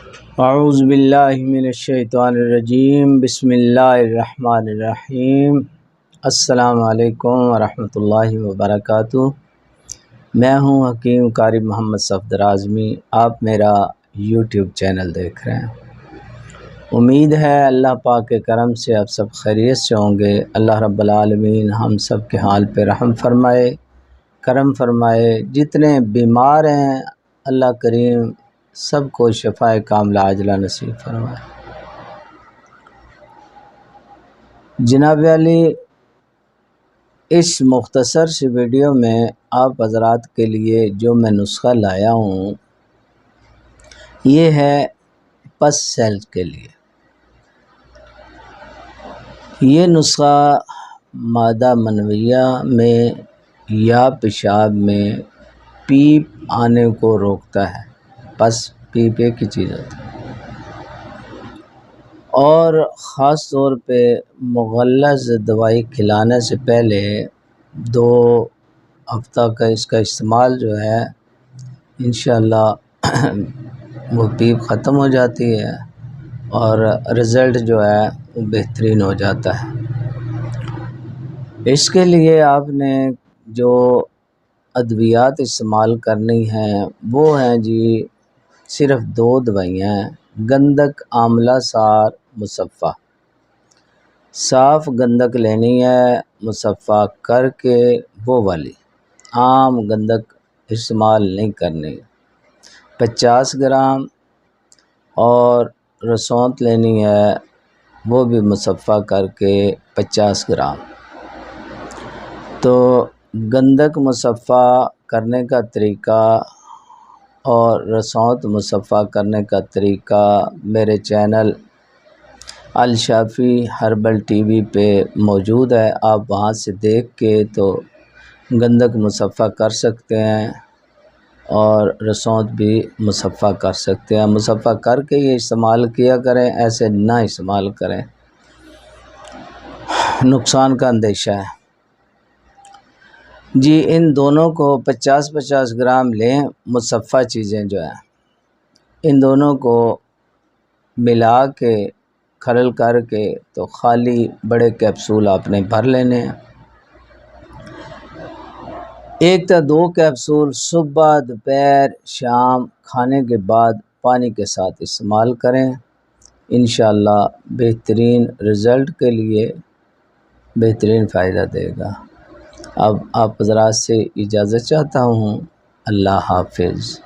اعوذ باللہ من الشیطان الرجیم، بسم اللہ الرحمن الرحیم۔ السلام علیکم ورحمۃ اللہ وبرکاتہ۔ میں ہوں حکیم قاری محمد صفدر اعظمی۔ آپ میرا یوٹیوب چینل دیکھ رہے ہیں۔ امید ہے اللہ پاک کے کرم سے آپ سب خیریت سے ہوں گے۔ اللہ رب العالمین ہم سب کے حال پہ رحم فرمائے، کرم فرمائے۔ جتنے بیمار ہیں اللہ کریم سب کو شفاء کاملہ عاجلہ نصیب فرمائے۔ جناب علی، اس مختصر سی ویڈیو میں آپ حضرات کے لیے جو میں نسخہ لایا ہوں یہ ہے پس سیل کے لیے۔ یہ نسخہ معدہ منویہ میں یا پیشاب میں پیپ آنے کو روکتا ہے۔ پس پیپ ایک ہی چیز ہوتی ہے، اور خاص طور پہ مغلظ دوائی کھلانے سے پہلے 2 ہفتہ کا اس کا استعمال جو ہے انشاءاللہ وہ پیپ ختم ہو جاتی ہے اور رزلٹ جو ہے وہ بہترین ہو جاتا ہے۔ اس کے لیے آپ نے جو ادویات استعمال کرنی ہیں وہ ہیں جی صرف 2 دوائیاں ہیں۔ گندک آملہ سار مصفہ، صاف گندک لینی ہے مصفہ کر کے، وہ والی، عام گندک استعمال نہیں کرنی۔ 50 گرام اور رسونت لینی ہے وہ بھی مصفہ کر کے 50 گرام۔ تو گندک مصفہ کرنے کا طریقہ اور رسونت مصفہ کرنے کا طریقہ میرے چینل الشافی ہربل ٹی وی پہ موجود ہے۔ آپ وہاں سے دیکھ کے تو گندک مصفہ کر سکتے ہیں اور رسونت بھی مصفہ کر سکتے ہیں۔ مصفہ کر کے یہ استعمال کیا کریں، ایسے نہ استعمال کریں، نقصان کا اندیشہ ہے جی۔ ان دونوں کو 50-50 گرام لیں، مصفہ چیزیں جو ہیں ان دونوں کو ملا کے کھرل کر کے تو خالی بڑے کیپسول آپ نے بھر لینے ہیں۔ 1 تا 2 کیپسول صبح، دوپہر، شام کھانے کے بعد پانی کے ساتھ استعمال کریں، انشاءاللہ بہترین رزلٹ کے لیے بہترین فائدہ دے گا۔ اب آپ حضرات سے اجازت چاہتا ہوں۔ اللہ حافظ۔